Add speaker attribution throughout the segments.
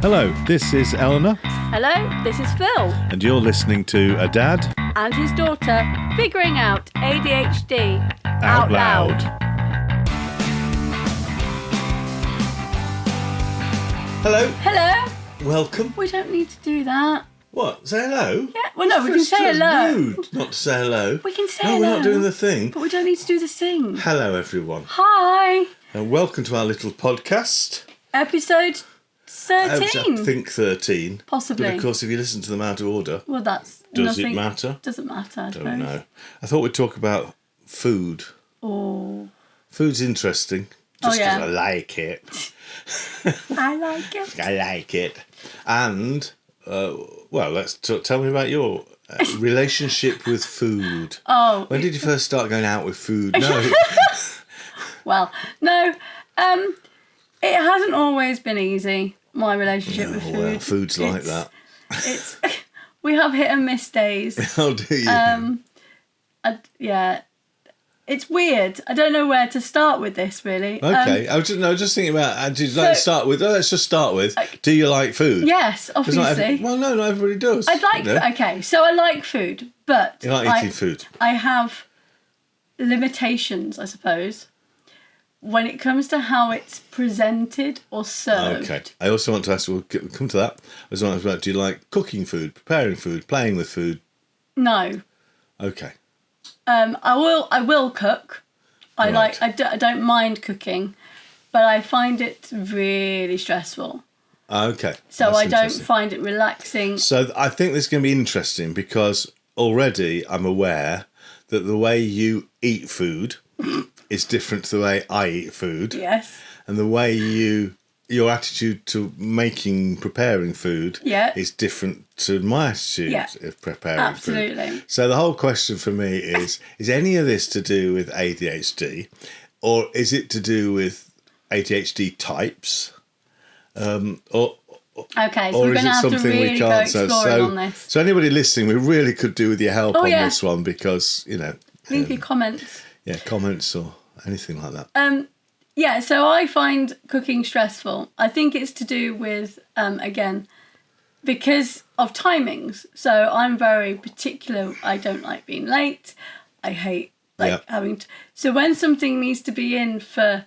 Speaker 1: Hello, this is Eleanor.
Speaker 2: Hello, this is Phil.
Speaker 1: And you're listening to a dad
Speaker 2: and his daughter figuring out ADHD
Speaker 1: out loud. Hello.
Speaker 2: Hello.
Speaker 1: Welcome.
Speaker 2: We don't need to do that.
Speaker 1: What? Say hello?
Speaker 2: Yeah. Well, no, we can say hello.
Speaker 1: Rude not to say hello.
Speaker 2: We can say
Speaker 1: hello.
Speaker 2: hello.
Speaker 1: We're not doing the thing.
Speaker 2: But we don't need to do the thing.
Speaker 1: Hello, everyone.
Speaker 2: Hi.
Speaker 1: And welcome to our little podcast.
Speaker 2: Episode 13.
Speaker 1: I think 13.
Speaker 2: Possibly.
Speaker 1: But of course, if you listen to them out of order,
Speaker 2: Well, that's
Speaker 1: does
Speaker 2: nothing.
Speaker 1: it matter?
Speaker 2: Doesn't matter, I
Speaker 1: Don't know. I thought we'd talk about food.
Speaker 2: Oh.
Speaker 1: Food's interesting. Just because I like it.
Speaker 2: I like it.
Speaker 1: I like it. And, tell me about your relationship with food.
Speaker 2: Oh.
Speaker 1: When did you first start going out with food? No.
Speaker 2: Well, no. It hasn't always been easy, my relationship with food.
Speaker 1: Well, food's like that.
Speaker 2: We have hit and miss days.
Speaker 1: Oh, do you?
Speaker 2: Yeah. It's weird. I don't know where to start with this, really.
Speaker 1: Okay. I was just thinking about, let's just start with, do you like food?
Speaker 2: Yes, obviously.
Speaker 1: Not everybody does.
Speaker 2: Okay, so I like food, but...
Speaker 1: You like eating food?
Speaker 2: I have limitations, I suppose, when it comes to how it's presented or served.
Speaker 1: Okay. I also want to ask, we'll come to that. I was want to ask, do you like cooking food, preparing food, playing with food?
Speaker 2: No.
Speaker 1: Okay.
Speaker 2: I will cook.
Speaker 1: Right.
Speaker 2: I don't mind cooking, but I find it really stressful.
Speaker 1: Okay.
Speaker 2: So I don't find it relaxing.
Speaker 1: So I think this is going to be interesting because already I'm aware that the way you eat food is different to the way I eat food.
Speaker 2: Yes.
Speaker 1: And the way your attitude to preparing food is different to my attitude of preparing food.
Speaker 2: Absolutely.
Speaker 1: So the whole question for me is any of this to do with ADHD, or is it to do with ADHD types?
Speaker 2: Okay, so we're going to have to really go exploring on this.
Speaker 1: So anybody listening, we really could do with your help on this one because,
Speaker 2: leave your comments.
Speaker 1: Yeah, comments or anything like that.
Speaker 2: Yeah, so I find cooking stressful. I think it's to do with, again, because of timings. So I'm very particular. I don't like being late. I hate having to... So when something needs to be in for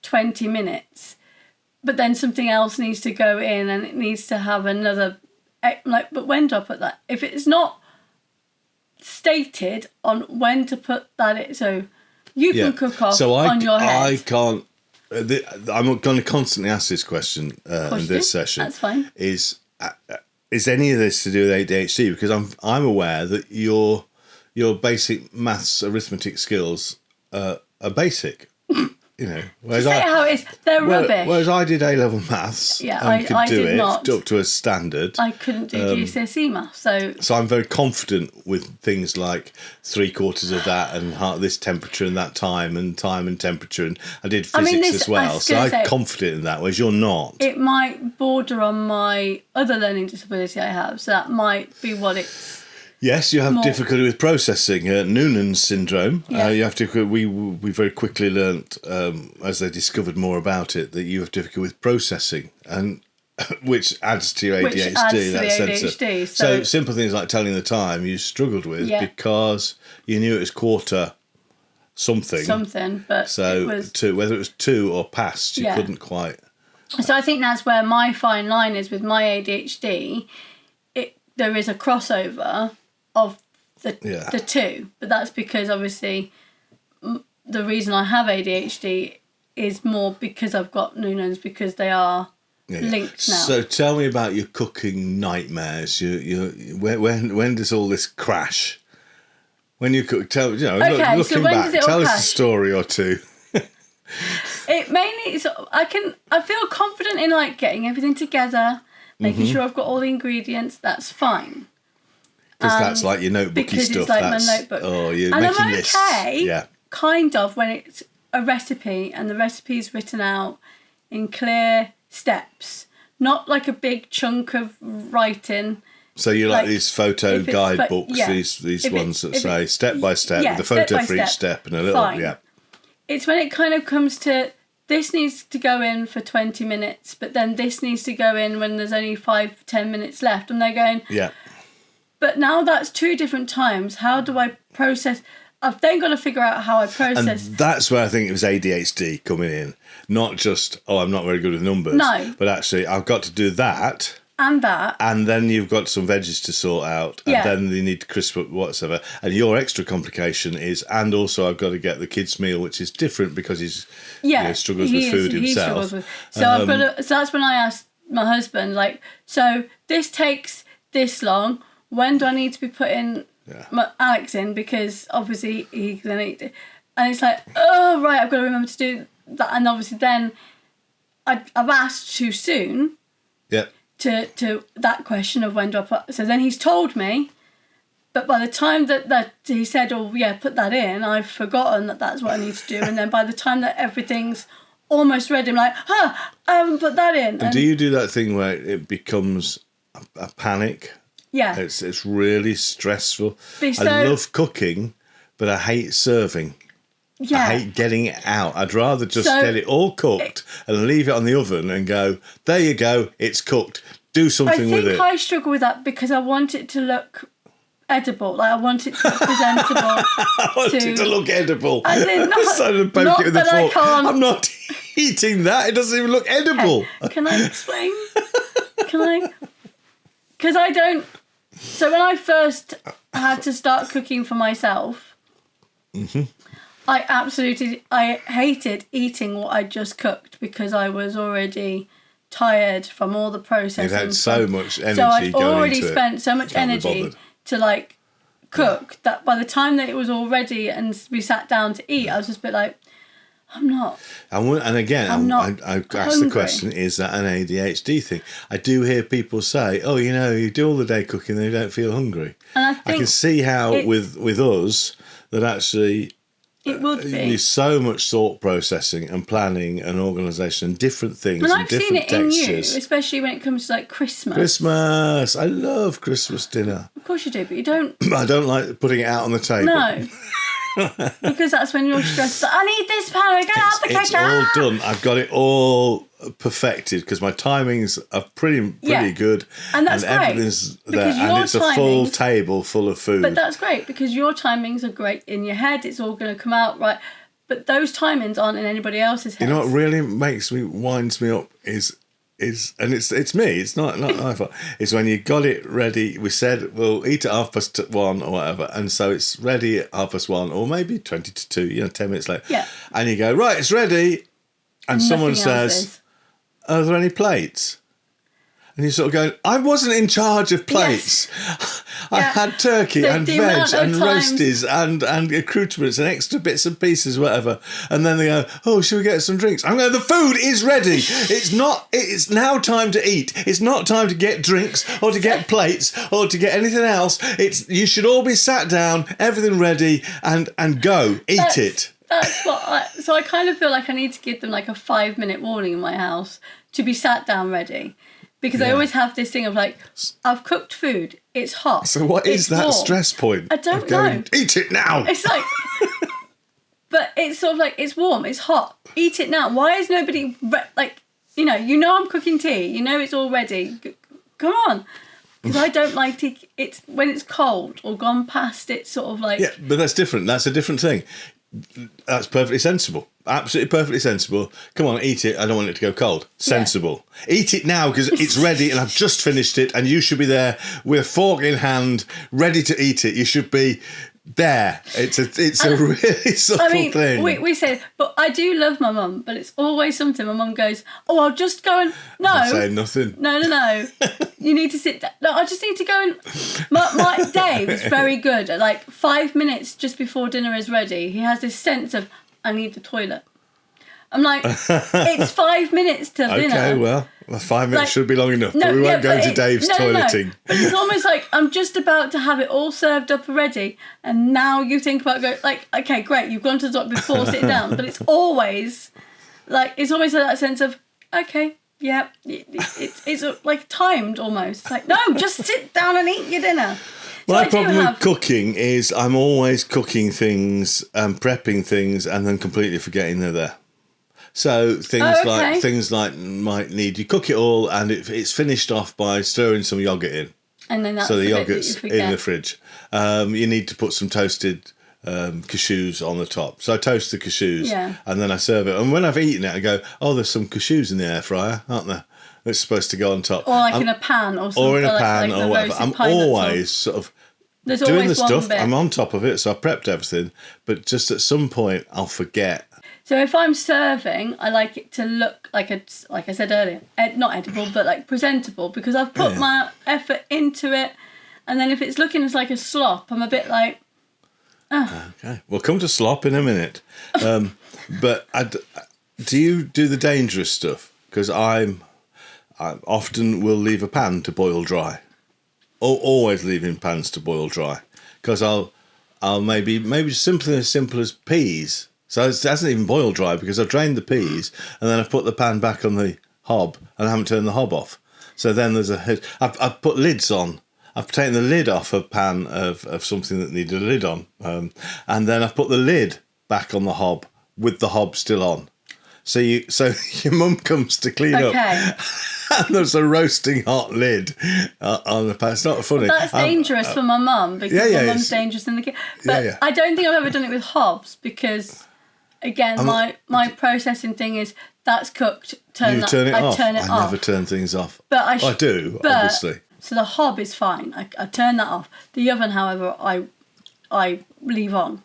Speaker 2: 20 minutes, but then something else needs to go in and it needs to have another... but when do I put that? If it's not stated on when to put that in... So you can cook off on your head.
Speaker 1: I can't... I'm going to constantly ask this question in this session.
Speaker 2: That's fine.
Speaker 1: Is any of this to do with ADHD? Because I'm aware that your basic maths arithmetic skills are basic.
Speaker 2: Whereas say how it is. They're rubbish.
Speaker 1: Whereas I did A-level maths and could do it up to a standard.
Speaker 2: I couldn't do GCSE maths,
Speaker 1: so I'm very confident with things like 3/4 of that and this temperature and that time and temperature, and I did physics as well. So I'm confident in that, whereas you're not.
Speaker 2: It might border on my other learning disability I have, so that might be what it's.
Speaker 1: Yes, you have difficulty with processing Noonan's syndrome.
Speaker 2: Yeah.
Speaker 1: You have to. We very quickly learnt as they discovered more about it that you have difficulty with processing, and which adds to your ADHD. So simple things like telling the time you struggled with because you knew it was quarter something.
Speaker 2: But
Speaker 1: so
Speaker 2: it was,
Speaker 1: whether it was 2 or past, you couldn't quite.
Speaker 2: So I think that's where my fine line is with my ADHD. There is a crossover of the two, but that's because obviously the reason I have ADHD is more because I've got Noonan's, because they are linked now. So
Speaker 1: tell me about your cooking nightmares. When does all this crash? When you cook, looking back, tell us a story or two.
Speaker 2: It mainly I feel confident in getting everything together, making sure I've got all the ingredients. That's fine.
Speaker 1: Because that's like your notebooky
Speaker 2: because
Speaker 1: stuff.
Speaker 2: It's like my notebook.
Speaker 1: Oh, you're
Speaker 2: and
Speaker 1: making
Speaker 2: I'm okay,
Speaker 1: lists.
Speaker 2: kind of, when it's a recipe and the recipe's written out in clear steps, not like a big chunk of writing.
Speaker 1: So you like these photo guidebooks, these ones that say step by step, with a photo for each step and a little,
Speaker 2: It's when it kind of comes to this needs to go in for 20 minutes, but then this needs to go in when there's only 5-10 minutes left. And they're going,
Speaker 1: yeah.
Speaker 2: But now that's 2 different times. How do I process? I've then got to figure out how I process.
Speaker 1: And that's where I think it was ADHD coming in. Not just, I'm not very good with numbers.
Speaker 2: No.
Speaker 1: But actually, I've got to do that.
Speaker 2: And that.
Speaker 1: And then you've got some veggies to sort out. And then you need to crisp up whatever. And your extra complication is, and also I've got to get the kids' meal, which is different because he's struggles with food himself.
Speaker 2: So I've got to, so that's when I asked my husband, like, so this takes this long. When do I need to be putting Alex in? Because obviously he's going to eat it. And it's like, oh, right, I've got to remember to do that. And obviously then I've asked too soon to that question of when do I put... So then he's told me, but by the time that he said, put that in, I've forgotten that that's what I need to do. And then by the time that everything's almost ready, I'm like, I haven't put that in.
Speaker 1: And do you do that thing where it becomes a panic?
Speaker 2: Yeah.
Speaker 1: It's really stressful. I love cooking, but I hate serving. Yeah. I hate getting it out. I'd rather just get it all cooked and leave it on the oven and go, there you go, it's cooked. Do something with it.
Speaker 2: I think I struggle with that because I want it to look edible. Like, I want it to look presentable.
Speaker 1: I want it to look edible.
Speaker 2: As in,
Speaker 1: not that I can't. I'm not eating that. It doesn't even look edible.
Speaker 2: Okay. Can I explain? Because I don't... So when I first had to start cooking for myself, I hated eating what I just cooked because I was already tired from all the processing.
Speaker 1: You've had so much energy.
Speaker 2: So I'd already
Speaker 1: into
Speaker 2: spent so much energy to cook that by the time that it was all ready and we sat down to eat, I was just a bit like, I'm not.
Speaker 1: And again, I ask the question, is that an ADHD thing? I do hear people say, you do all the day cooking and you don't feel hungry.
Speaker 2: And I
Speaker 1: can see how with us that actually
Speaker 2: it would be.
Speaker 1: There's so much thought processing and planning and organisation and different things
Speaker 2: and
Speaker 1: I've
Speaker 2: seen it
Speaker 1: textures.
Speaker 2: In you, especially when it comes to Christmas.
Speaker 1: Christmas! I love Christmas dinner.
Speaker 2: Of course you do, but you don't...
Speaker 1: I don't like putting it out on the table.
Speaker 2: No. Because that's when you're stressed. I need this pan. I get out the kitchen.
Speaker 1: It's all done. I've got it all perfected because my timings are pretty good.
Speaker 2: And that's great.
Speaker 1: Everything's there. And it's a full table full of food.
Speaker 2: But that's great because your timings are great in your head. It's all going to come out right. But those timings aren't in anybody else's head.
Speaker 1: You know what really winds me up is and it's me, it's not my fault. It's when you got it ready, we said we'll eat at 1:30 or whatever, and so it's ready at 1:30 or maybe 1:50, 10 minutes later.
Speaker 2: Yeah.
Speaker 1: And you go, right, it's ready, and someone says, are there any plates? And you're sort of going, I wasn't in charge of plates. Yes. I had turkey and veg and roasties and accoutrements and extra bits and pieces, whatever. And then they go, should we get some drinks? I'm going, the food is ready. It's now time to eat. It's not time to get drinks or to get plates or to get anything else. You should all be sat down, everything ready, and go. Eat it.
Speaker 2: That's so I kind of feel like I need to give them a 5-minute warning in my house to be sat down ready. Because I always have this thing of I've cooked food, it's hot.
Speaker 1: So what is that warm. Stress point?
Speaker 2: I don't know.
Speaker 1: Eat it now.
Speaker 2: It's but it's sort of it's warm, it's hot. Eat it now. Why is nobody I'm cooking tea. It's all ready. Come on. Because I don't like it's when it's cold or gone past. It's sort of
Speaker 1: yeah, but that's different. That's a different thing. That's perfectly sensible. Absolutely perfectly sensible. Come on, eat it. I don't want it to go cold. Sensible. Yeah. Eat it now because it's ready and I've just finished it and you should be there with a fork in hand, ready to eat it. You should be there. It's a really subtle thing.
Speaker 2: We said, but I do love my mum, but it's always something. My mum goes, I'll just go and... No.
Speaker 1: I'm saying nothing.
Speaker 2: No. You need to sit down. No, I just need to go and... My Dave is very good at 5 minutes just before dinner is ready. He has this sense of, I need the toilet. I'm like, it's 5 minutes till dinner.
Speaker 1: Okay, well, 5 minutes should be long enough, but we won't go into Dave's toileting.
Speaker 2: No. But it's almost I'm just about to have it all served up already, and now you think about okay, great, you've gone to the doctor before sitting down, but it's always that sense of, okay, yeah, it's timed almost. No, just sit down and eat your dinner.
Speaker 1: My problem with cooking is I'm always cooking things and prepping things and then completely forgetting they're there. So things like might need you cook it all, and it's finished off by stirring some yogurt in.
Speaker 2: And then that's
Speaker 1: so the yogurt's in the fridge. You need to put some toasted cashews on the top. So I toast the cashews, and then I serve it. And when I've eaten it, I go, "Oh, there's some cashews in the air fryer, aren't there? It's supposed to go on top."
Speaker 2: Or like in a pan or something.
Speaker 1: Or in a pan or whatever. I'm always sort of doing the stuff. I'm on top of it, so I've prepped everything. But just at some point, I'll forget.
Speaker 2: So if I'm serving, I like it to look like it's, like I said earlier, not edible, but like presentable, because I've put my effort into it. And then if it's looking as like a slop, I'm a bit like,
Speaker 1: Okay, we'll come to slop in a minute. But do you do the dangerous stuff? Because I often will leave a pan to boil dry. Always leaving pans to boil dry. Because I'll maybe something as simple as peas. So it hasn't even boiled dry because I've drained the peas and then I've put the pan back on the hob and I haven't turned the hob off. So then there's I've put lids on. I've taken the lid off a pan of something that needed a lid on. And then I've put the lid back on the hob with the hob still on. So your mum comes to clean up and there's a roasting hot lid on the pan. It's not funny.
Speaker 2: Well, that's dangerous for my mum because my mum's dangerous in the kitchen. But I don't think I've ever done it with hobs because... Again, my processing thing is that's cooked.
Speaker 1: Turn it off. I never turn things off. But I do, obviously.
Speaker 2: So the hob is fine. I turn that off. The oven, however, I leave on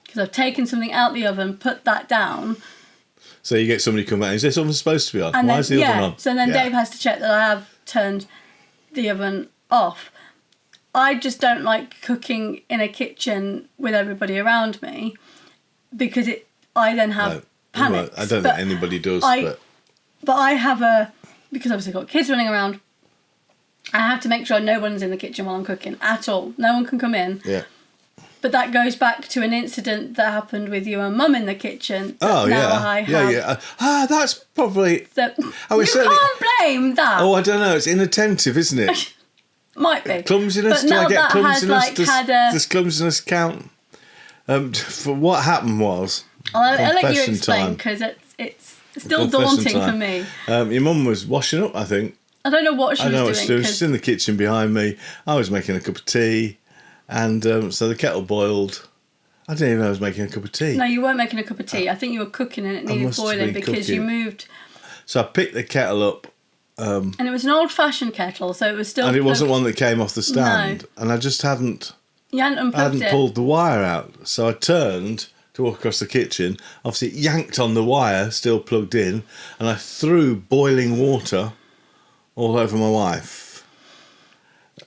Speaker 2: because I've taken something out the oven, put that down. So
Speaker 1: you get somebody come out. Is this oven supposed to be on? Why is the oven on?
Speaker 2: So then Dave has to check that I have turned the oven off. I just don't like cooking in a kitchen with everybody around me because I then have panics.
Speaker 1: I don't think anybody does.
Speaker 2: But I have because obviously I've got kids running around, I have to make sure no one's in the kitchen while I'm cooking at all. No one can come in.
Speaker 1: Yeah.
Speaker 2: But that goes back to an incident that happened with you and Mum in the kitchen.
Speaker 1: That's probably...
Speaker 2: You can't blame that.
Speaker 1: Oh, I don't know. It's inattentive, isn't it?
Speaker 2: Might be.
Speaker 1: Clumsiness? Do I get clumsiness? Does clumsiness count? For what happened was...
Speaker 2: I'll let you explain because it's still daunting for me.
Speaker 1: Your mum was washing up, I think.
Speaker 2: I don't know what she was doing.
Speaker 1: She was in the kitchen behind me. I was making a cup of tea, and so the kettle boiled. I didn't even know I was making a cup of tea.
Speaker 2: No, you weren't making a cup of tea. I think you were cooking and it needed boiling because you moved.
Speaker 1: So I picked the kettle up.
Speaker 2: And it was an old-fashioned kettle, so it was still...
Speaker 1: And it wasn't one that came off the stand. No. And I just hadn't...
Speaker 2: You hadn't unplugged it.
Speaker 1: I hadn't pulled the wire out. So I turned... to walk across the kitchen, obviously yanked on the wire, still plugged in, and I threw boiling water all over my wife.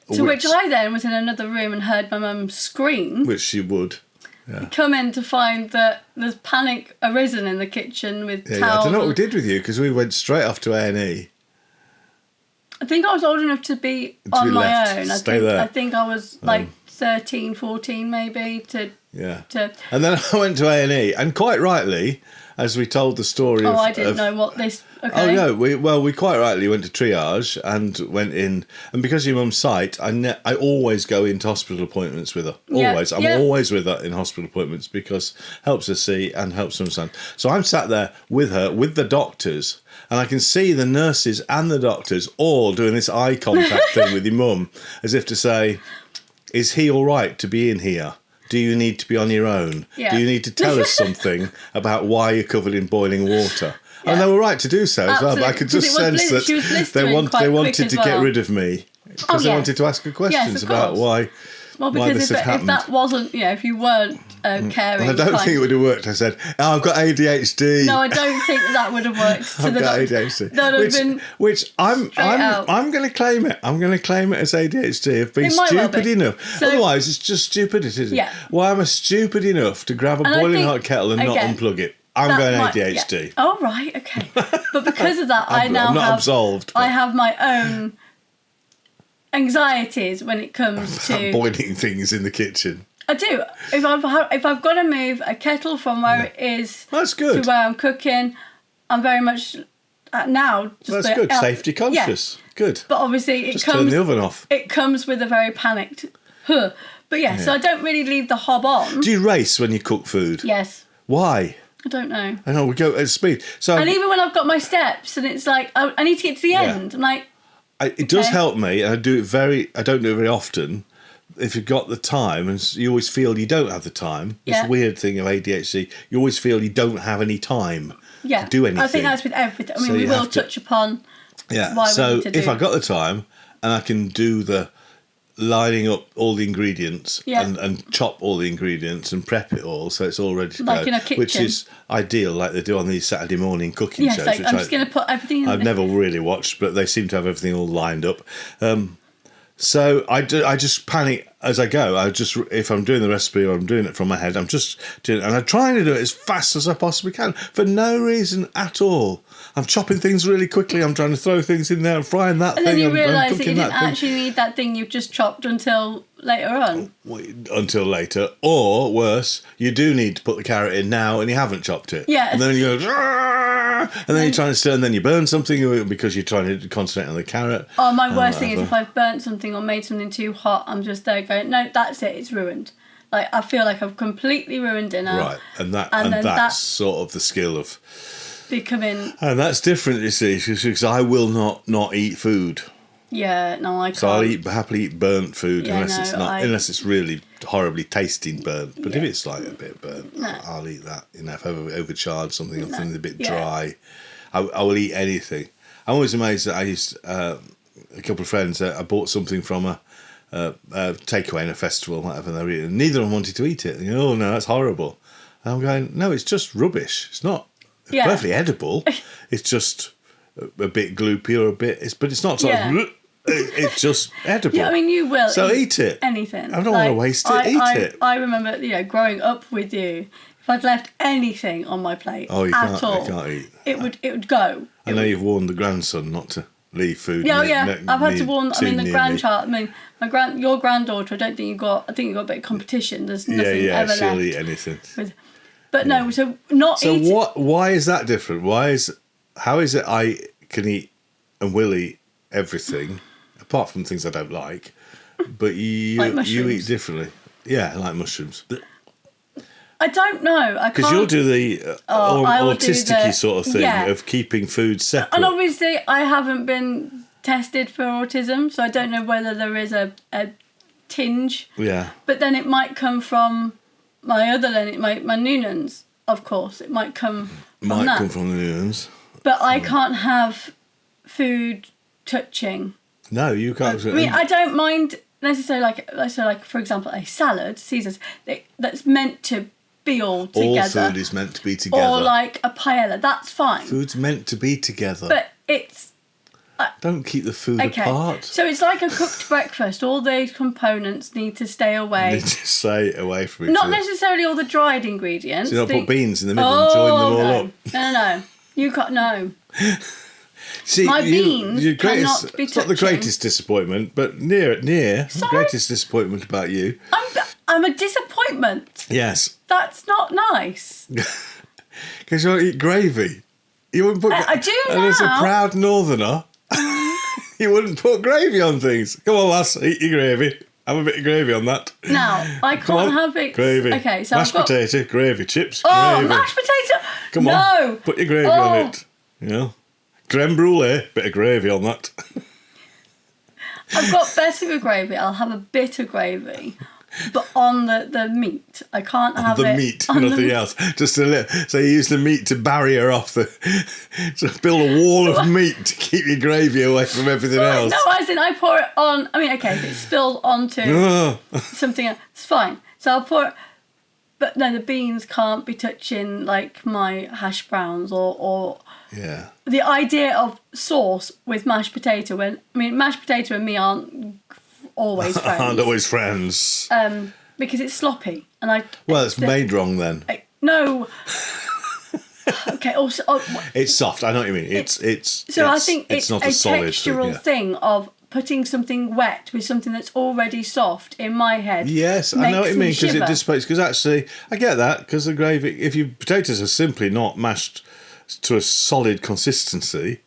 Speaker 2: Which I then was in another room and heard my mum scream.
Speaker 1: Which she would. Yeah.
Speaker 2: Come in to find that there's panic arisen in the kitchen with towels.
Speaker 1: I don't know what we did with you because we went straight off to A&E.
Speaker 2: I think I was old enough to be on my own. I think I was like 13, 14 maybe
Speaker 1: And then I went to A&E, and quite rightly, as we told the story
Speaker 2: I didn't know what this... Okay.
Speaker 1: Oh, no, we quite rightly went to triage and went in, and because of your mum's sight, I always go into hospital appointments with her. Always. I'm always with her in hospital appointments because helps her see and helps her understand. So I'm sat there with her, with the doctors, and I can see the nurses and the doctors all doing this eye contact thing with your mum, as if to say, is he all right to be in here? Do you need to be on your own? Yeah. Do you need to tell us something about why you're covered in boiling water? Yeah. And they were right to do so as well. But I could just sense that they wanted to get rid of me because they wanted to ask her questions about why.
Speaker 2: Well, because if that wasn't, if you weren't caring...
Speaker 1: I don't think it would have worked. I said, I've got ADHD.
Speaker 2: No, I don't think that would have worked.
Speaker 1: I've got ADHD. Which I'm going to claim it. I'm going to claim it as ADHD. I've been stupid enough. So, otherwise, it's just stupidity, isn't it? Yeah. Well, I'm stupid enough to grab a boiling hot kettle and not unplug it. I'm going ADHD.
Speaker 2: Yeah. Oh, right, okay. But because of that, I'm not absolved. I have my own... anxieties when it comes to
Speaker 1: boiling things in the kitchen.
Speaker 2: I do. If I've got to move a kettle from where it is
Speaker 1: that's good.
Speaker 2: To where I'm cooking, I'm very much now.
Speaker 1: That's good. Safety conscious. Yeah. Good.
Speaker 2: But obviously,
Speaker 1: just turn the oven off.
Speaker 2: It comes with a very panicked. But so I don't really leave the hob on.
Speaker 1: Do you race when you cook food?
Speaker 2: Yes.
Speaker 1: Why?
Speaker 2: I don't know.
Speaker 1: I know, we go at speed. So,
Speaker 2: and even when I've got my steps and it's like, I need to get to the end. I'm like...
Speaker 1: it does help me, and I don't do it very often. If you've got the time, and you always feel you don't have the time.
Speaker 2: Yeah.
Speaker 1: It's a weird thing of ADHD. You always feel you don't have any time to do anything.
Speaker 2: I think that's with everything. I mean, we will touch upon why we need to do.
Speaker 1: If I got the time and I can do the lining up all the ingredients and chop all the ingredients and prep it all so it's all ready to
Speaker 2: like
Speaker 1: go,
Speaker 2: in a kitchen.
Speaker 1: which is ideal, like they do on these Saturday morning cooking shows.
Speaker 2: Like, I'm just going to put everything in.
Speaker 1: I've never really watched, but they seem to have everything all lined up. So I just panic as I go. If I'm doing the recipe or I'm doing it from my head, I'm just doing it. And I'm trying to do it as fast as I possibly can for no reason at all. I'm chopping things really quickly. I'm trying to throw things in there and frying that thing.
Speaker 2: And then you realise that you didn't actually need that thing you've just chopped until later on.
Speaker 1: Until later. Or worse, you do need to put the carrot in now and you haven't chopped it.
Speaker 2: Yes.
Speaker 1: And then you go... And then you're trying to stir, and then you burn something because you're trying to concentrate on the carrot.
Speaker 2: Oh, my worst thing is if I've burnt something or made something too hot, I'm just there going, no, that's it, it's ruined. Like, I feel like I've completely ruined dinner.
Speaker 1: Right, and that's sort of the skill of
Speaker 2: becoming.
Speaker 1: And that's different, you see, because I will not eat food.
Speaker 2: Yeah, no, I can't.
Speaker 1: So I'll happily eat burnt food unless it's really horribly tasting burnt. But if it's like a bit burnt, I'll eat that. If I've overcharged something or something a bit dry, I will eat anything. I'm always amazed that I used a couple of friends. I bought something from a takeaway in a festival, whatever, and they were eating. Neither of them wanted to eat it. They go, oh no, that's horrible. And I'm going, no, it's just rubbish. It's not. It's perfectly edible. It's just a bit gloopy or but it's not sort of. It's just edible.
Speaker 2: Yeah, I mean, you will.
Speaker 1: So eat it.
Speaker 2: Anything.
Speaker 1: I don't want to waste it. Eat it.
Speaker 2: I remember, growing up with you, if I'd left anything on my plate you can't eat. It would go.
Speaker 1: I know you've warned the grandson not to leave food.
Speaker 2: Yeah. I've had to warn. I mean, the grandchild. I mean, your granddaughter. I think you got a bit of competition. There's nothing ever left.
Speaker 1: She'll eat anything.
Speaker 2: But no, so not eating.
Speaker 1: So why is that different? How is it I can eat and will eat everything? Apart from things I don't like, but you eat differently. Yeah, like mushrooms.
Speaker 2: I don't know.
Speaker 1: Because you'll do the autistic-y sort of thing of keeping food separate.
Speaker 2: And obviously I haven't been tested for autism, so I don't know whether there is a tinge. Yeah. But then it might come from my other learning, my Noonans, of course. It might come from that.
Speaker 1: Might come from the Noonans.
Speaker 2: But I can't have food touching.
Speaker 1: No, you can't.
Speaker 2: I mean, I don't mind necessarily, like for example, a salad, Caesar's, that's meant to be all together.
Speaker 1: All food is meant to be together.
Speaker 2: Or like a paella, that's fine.
Speaker 1: Food's meant to be together.
Speaker 2: But it's...
Speaker 1: don't keep the food apart.
Speaker 2: So it's like a cooked breakfast. All those components need to stay away.
Speaker 1: Need to stay away from each other.
Speaker 2: Not necessarily all the dried ingredients.
Speaker 1: So you don't put beans in the middle and join them all up.
Speaker 2: No. You can't, no.
Speaker 1: See,
Speaker 2: my beans cannot be touching.
Speaker 1: It's not the greatest disappointment, but near. The greatest disappointment about you.
Speaker 2: I'm a disappointment.
Speaker 1: Yes.
Speaker 2: That's not nice.
Speaker 1: Because you don't eat gravy. You wouldn't put.
Speaker 2: I do now.
Speaker 1: And as a proud northerner, you wouldn't put gravy on things. Come on, lass, eat your gravy. Have a bit of gravy on that.
Speaker 2: Now, I can't have it.
Speaker 1: Gravy.
Speaker 2: Okay, so
Speaker 1: mashed potato, gravy, chips,
Speaker 2: gravy.
Speaker 1: Oh,
Speaker 2: mashed potato.
Speaker 1: Come on, put your gravy on it. You know. Creme brulee, bit of gravy on that.
Speaker 2: I've got better with gravy. I'll have a bit of gravy, but on the meat, I can't have
Speaker 1: the meat, nothing else. Just a little. So you use the meat to barrier off to build a wall of meat to keep your gravy away from everything else.
Speaker 2: No, as in I pour it on. I mean, okay, if it spills onto something else, it's fine. So I'll pour it. But no, the beans can't be touching like my hash browns or the idea of sauce with mashed potato. Mashed potato and me aren't always friends.
Speaker 1: Aren't always friends.
Speaker 2: Because it's sloppy and
Speaker 1: it's made wrong then.
Speaker 2: No. Okay. Also,
Speaker 1: it's soft. I know what you mean.
Speaker 2: I think it's
Speaker 1: not
Speaker 2: a
Speaker 1: solid
Speaker 2: textural thing of putting something wet with something that's already soft in my head.
Speaker 1: Yes, I know what you mean, because it dissipates. Because actually, I get that, because the gravy, if your potatoes are simply not mashed to a solid consistency,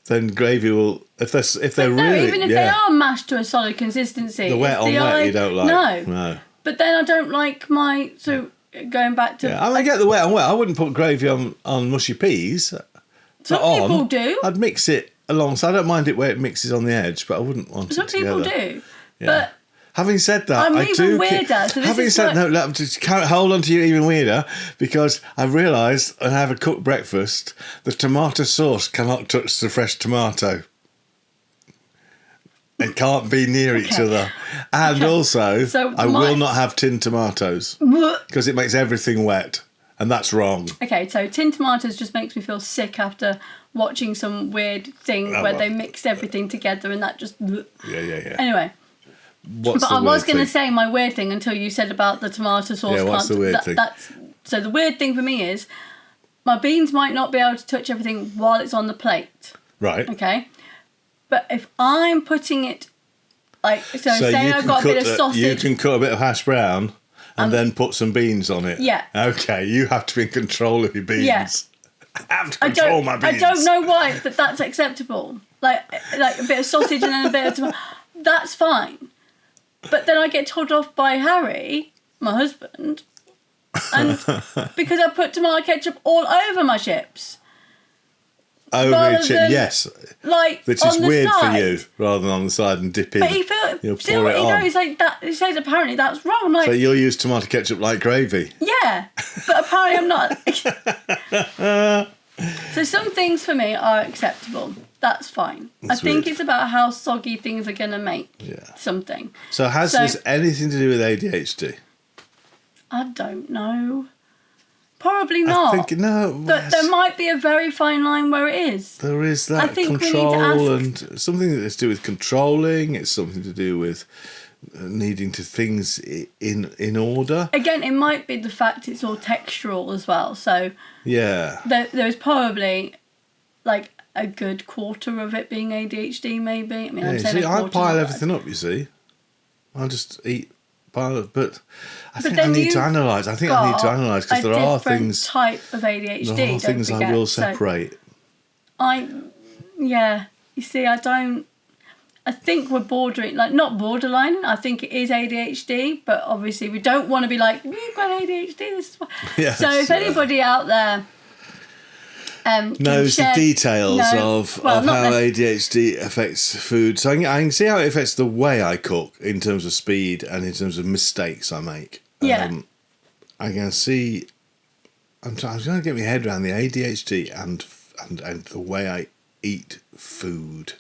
Speaker 1: then gravy will, if they're really...
Speaker 2: even if they are mashed to a solid consistency...
Speaker 1: The wet on wet you don't like.
Speaker 2: No. But then I don't like going back to...
Speaker 1: Yeah, I get the wet and wet. I wouldn't put gravy on mushy peas.
Speaker 2: Some people do.
Speaker 1: I'd mix it alongside. I don't mind it where it mixes on the edge, but I wouldn't want
Speaker 2: Some
Speaker 1: it together.
Speaker 2: people do.
Speaker 1: Yeah.
Speaker 2: But
Speaker 1: having said that,
Speaker 2: I'm
Speaker 1: I
Speaker 2: even
Speaker 1: do.
Speaker 2: weirder. So
Speaker 1: having said no, just hold on to you even weirder, because I've realised when I have a cooked breakfast, the tomato sauce cannot touch the fresh tomato. It can't be near each other. And also, I will not have tinned tomatoes because it makes everything wet. And that's wrong. Okay,
Speaker 2: so tinned tomatoes just makes me feel sick after watching some weird thing where they mixed everything together and that just...
Speaker 1: Yeah.
Speaker 2: Anyway. I was going to say my weird thing until you said about the tomato sauce.
Speaker 1: Yeah, what's the weird thing?
Speaker 2: So the weird thing for me is my beans might not be able to touch everything while it's on the plate.
Speaker 1: Right.
Speaker 2: Okay. But if I'm putting it... say I've got a bit of sausage...
Speaker 1: You can cut a bit of hash brown... And then put some beans on it.
Speaker 2: Yeah.
Speaker 1: Okay, you have to be in control of your beans.
Speaker 2: Yeah.
Speaker 1: I have to control my beans.
Speaker 2: I don't know why that's acceptable. Like a bit of sausage and then a bit of tomato. That's fine. But then I get told off by Harry, my husband, and because I put tomato ketchup all over my chips.
Speaker 1: Over your chip, yes. Which is weird
Speaker 2: side.
Speaker 1: for you, rather than on the side and dip in.
Speaker 2: But he knows like that. He says apparently that's wrong. I'm like,
Speaker 1: so you'll use tomato ketchup like gravy.
Speaker 2: Yeah, but apparently I'm not. So some things for me are acceptable. That's fine. I think it's about how soggy things are going to make something.
Speaker 1: So has this anything to do with ADHD?
Speaker 2: I don't know. Probably not.
Speaker 1: I think, no.
Speaker 2: But there might be a very fine line where it is.
Speaker 1: There is that. I think control and something that's to do with controlling. It's something to do with needing to things in order.
Speaker 2: Again, it might be the fact it's all textural as well. So
Speaker 1: yeah,
Speaker 2: there's probably like a good quarter of it being ADHD. Maybe. I mean,
Speaker 1: I pile everything up. You see, I just eat. But I think I need to analyse. I think I need to analyse because there are things.
Speaker 2: Type of ADHD.
Speaker 1: There are things I will separate.
Speaker 2: You see, I don't. I think we're bordering, like not borderline. I think it is ADHD, but obviously we don't want to be like you've got ADHD. This is why.
Speaker 1: Yes,
Speaker 2: so if anybody out there.
Speaker 1: Knows the details of how ADHD affects food. So I can see how it affects the way I cook in terms of speed and in terms of mistakes I make.
Speaker 2: Yeah.
Speaker 1: I can see... I'm trying to get my head around the ADHD and the way I eat food.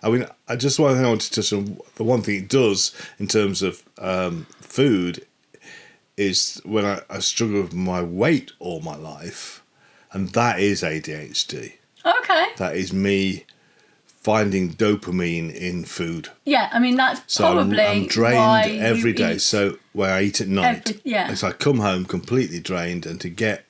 Speaker 1: I mean, I just want to touch on the one thing it does in terms of food is when I struggle with my weight all my life. And that is ADHD.
Speaker 2: Okay.
Speaker 1: That is me finding dopamine in food.
Speaker 2: Yeah, I mean, that's probably
Speaker 1: I'm drained every day. So where I eat at night. So I come home completely drained, and to get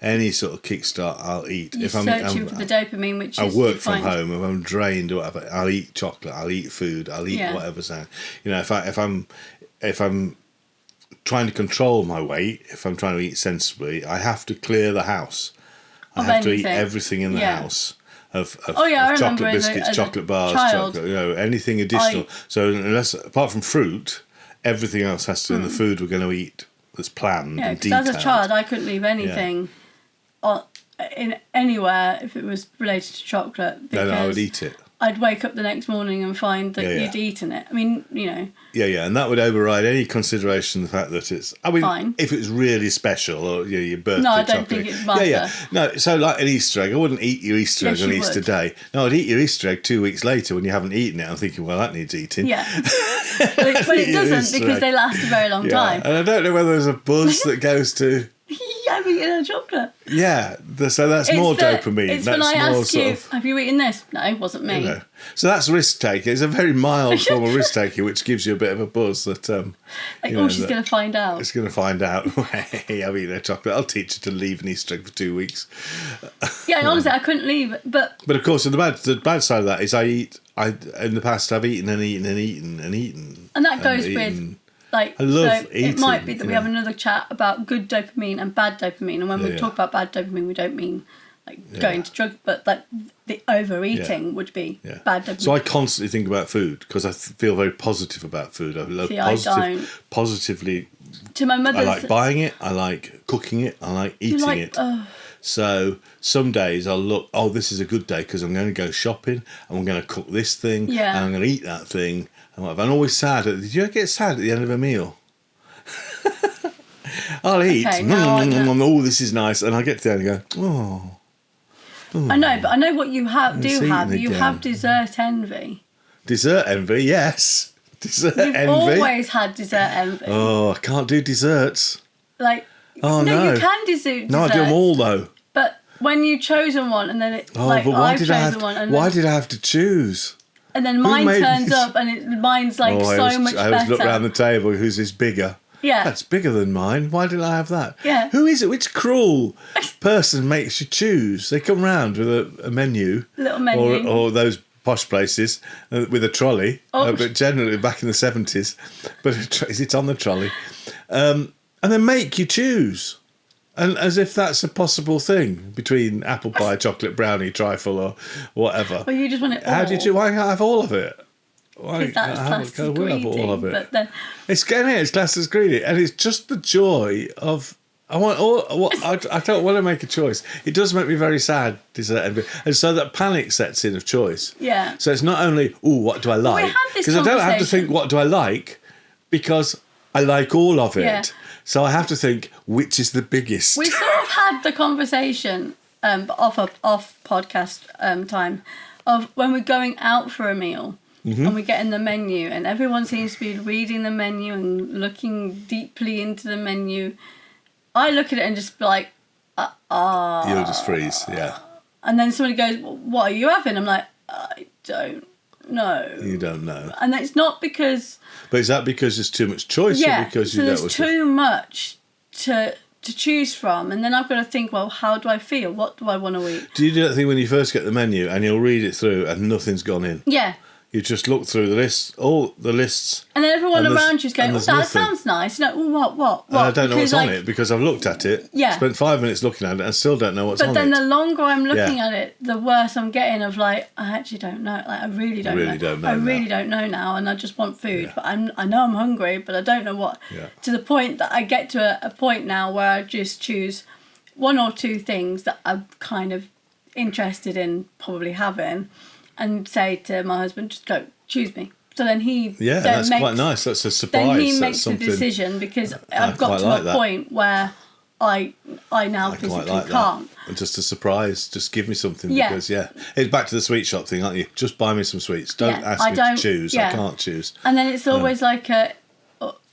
Speaker 1: any sort of kickstart, I'll eat.
Speaker 2: You're searching for the dopamine, which
Speaker 1: I work from home. If I'm drained or whatever, I'll eat chocolate. I'll eat food. I'll eat whatever. So, if I'm trying to control my weight, if I'm trying to eat sensibly, I have to clear the house. I have to eat everything in the house of chocolate biscuits, chocolate bars, anything additional. So apart from fruit, everything else has to in the food we're going to eat that's planned and detailed.
Speaker 2: As a child, I couldn't leave anything in anywhere if it was related to chocolate. Because
Speaker 1: I would eat it.
Speaker 2: I'd wake up the next morning and find that you'd eaten it. I mean,
Speaker 1: Yeah, and that would override any consideration the fact that it's... I mean,
Speaker 2: fine.
Speaker 1: If it's really special or your birthday chocolate...
Speaker 2: No, I don't think it's matter.
Speaker 1: Yeah. No, so like an Easter egg, I wouldn't eat your Easter egg on Easter Day. No, I'd eat your Easter egg 2 weeks later when you haven't eaten it. I'm thinking, well, that needs eating.
Speaker 2: Yeah. but it doesn't because they last a very long time.
Speaker 1: And I don't know whether there's a buzz that goes to...
Speaker 2: Yeah, I've eaten a chocolate.
Speaker 1: Yeah, so that's more dopamine.
Speaker 2: It's
Speaker 1: that's
Speaker 2: when I ask you,
Speaker 1: of,
Speaker 2: have you eaten this? No, it wasn't me.
Speaker 1: So that's risk taking. It's a very mild form of risk taking, which gives you a bit of a buzz that.
Speaker 2: She's going to find out.
Speaker 1: It's going to find out. Hey, I've eaten a chocolate. I'll teach you to leave an Easter egg for 2 weeks.
Speaker 2: Yeah, honestly, I couldn't leave it, but
Speaker 1: of course, the bad side of that is in the past I've eaten and eaten and eaten and eaten,
Speaker 2: and that goes with. I love eating. It might be that we have another chat about good dopamine and bad dopamine, and when we talk about bad dopamine, we don't mean going to drugs, but like the overeating would be bad dopamine.
Speaker 1: So I constantly think about food because I feel very positive about food. I love positively
Speaker 2: to my mother's.
Speaker 1: I like buying it. I like cooking it. I like eating it. So some days I'll look, this is a good day because I'm going to go shopping and I'm going to cook this thing and I'm going to eat that thing. And whatever. I'm always sad. Did you ever get sad at the end of a meal? I'll eat. Okay, this is nice. And I get to the end and go,
Speaker 2: I know, but I know what you have. You have dessert envy.
Speaker 1: Dessert envy, yes. You've
Speaker 2: always had dessert envy.
Speaker 1: Oh, I can't do desserts.
Speaker 2: Like, no, you can do desserts.
Speaker 1: No, I do them all though.
Speaker 2: But when you've chosen one and then I've chosen one. And
Speaker 1: why did I have to choose?
Speaker 2: And then mine turns up and mine's like much better.
Speaker 1: I always look around the table, who's this bigger?
Speaker 2: Yeah.
Speaker 1: That's bigger than mine. Why did I have that?
Speaker 2: Yeah.
Speaker 1: Who is it? Which cruel person makes you choose? They come round with a menu.
Speaker 2: Little menu.
Speaker 1: Or those posh places with a trolley. But generally back in the 70s. But is it on the trolley? And they make you choose. And as if that's a possible thing between apple pie, chocolate brownie, trifle or whatever.
Speaker 2: Well, you just want it all.
Speaker 1: Why can't I have all of it?
Speaker 2: Because that's classed as greedy.
Speaker 1: All of it.
Speaker 2: But then...
Speaker 1: It's classed as greedy. And it's just the joy of... I don't want to make a choice. It does make me very sad, dessert envy. And so that panic sets in of choice.
Speaker 2: Yeah.
Speaker 1: So it's not only, what do I like? Because I don't have to think, what do I like? Because I like all of it. Yeah. So I have to think, which is the biggest?
Speaker 2: We sort of had the conversation off podcast time of when we're going out for a meal and we're getting the menu and everyone seems to be reading the menu and looking deeply into the menu. I look at it and just be like,
Speaker 1: You'll just freeze, yeah.
Speaker 2: And then somebody goes, what are you having? I'm like, I don't know.
Speaker 1: You don't know.
Speaker 2: And it's not because...
Speaker 1: But is that because there's too much choice or because you don't...
Speaker 2: there's too much to choose from, and then I've got to think, well, how do I feel? What do I want to eat?
Speaker 1: Do you do that thing when you first get the menu and you'll read it through and nothing's gone in?
Speaker 2: Yeah.
Speaker 1: You just look through the list, all the lists.
Speaker 2: And then everyone around you's going, that sounds nice. No, what?
Speaker 1: I don't know what's on it because I've looked at it.
Speaker 2: Yeah.
Speaker 1: Spent 5 minutes looking at it and still don't know what's on it.
Speaker 2: But then the longer I'm looking at it, the worse I'm getting of like, I actually don't know. Like, I really don't know. I really don't know now, and I just want food. But I know I'm hungry, but I don't know what. Yeah. To the point that I get to a point now where I just choose one or two things that I'm kind of interested in probably having, and say to my husband, just go, choose me. So then he... Yeah,
Speaker 1: that's quite nice. That's a surprise.
Speaker 2: Then he makes the decision because I've got to a point where I now physically can't.
Speaker 1: And just a surprise. Just give me something because, it's back to the sweet shop thing, aren't you? Just buy me some sweets. Don't ask me to choose. I can't choose.
Speaker 2: And then it's always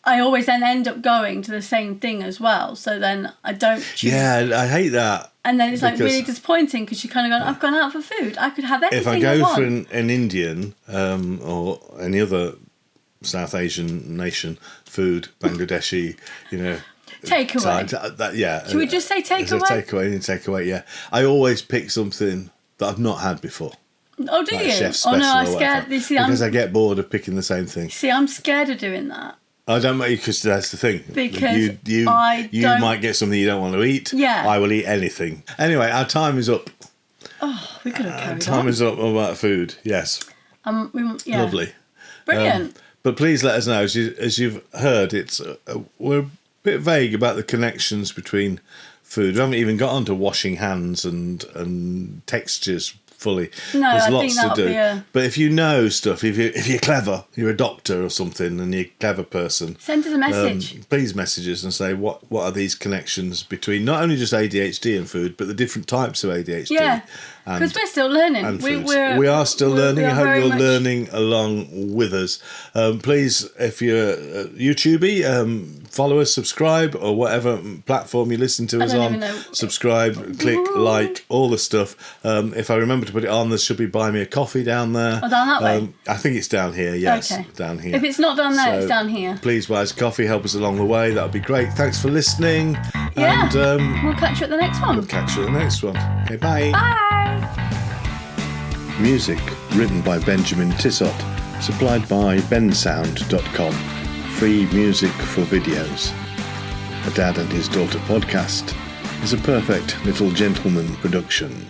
Speaker 2: I always then end up going to the same thing as well. So then I don't choose.
Speaker 1: Yeah, I hate that.
Speaker 2: And then it's like really disappointing because you're kind of going, I've gone out for food. I could have anything
Speaker 1: if I go for an Indian or any other South Asian nation food, Bangladeshi,
Speaker 2: takeaway. Should we just say takeaway?
Speaker 1: Takeaway, yeah. I always pick something that I've not had before.
Speaker 2: Oh, do you? Oh no, I'm scared.
Speaker 1: Because I get bored of picking the same thing.
Speaker 2: See, I'm scared of doing that.
Speaker 1: I don't make because that's the thing.
Speaker 2: Because
Speaker 1: you might get something you don't want to eat.
Speaker 2: Yeah.
Speaker 1: I will eat anything. Anyway, our time is up.
Speaker 2: Oh, we could have carried on.
Speaker 1: Time is up about food. Yes. Lovely.
Speaker 2: Brilliant.
Speaker 1: But please let us know, as you've heard, we're a bit vague about the connections between food. We haven't even got onto washing hands and textures fully.
Speaker 2: No,
Speaker 1: there's
Speaker 2: I
Speaker 1: lots
Speaker 2: think
Speaker 1: to do. But if you know stuff, if you're clever, you're a doctor or something, and you're a clever person,
Speaker 2: send us a message.
Speaker 1: Please message us and say what are these connections between not only just ADHD and food, but the different types of ADHD.
Speaker 2: Yeah, because we're still learning.
Speaker 1: We are still learning. I hope you're learning along with us. Please, if you're YouTubey, follow us, subscribe, or whatever platform you listen to us on. Subscribe, click, like, all the stuff. If I remember to put it on, there should be Buy Me a Coffee down there.
Speaker 2: Oh, down that way?
Speaker 1: I think it's down here, yes. Okay. Down here.
Speaker 2: If it's not down there, it's down here.
Speaker 1: Please buy us coffee, help us along the way. That would be great. Thanks for listening.
Speaker 2: Yeah. And we'll catch you at the next one.
Speaker 1: Okay, bye.
Speaker 2: Bye.
Speaker 1: Music written by Benjamin Tissot, supplied by bensound.com. Free music for videos. A Dad and His Daughter podcast is a Perfect Little Gentleman production.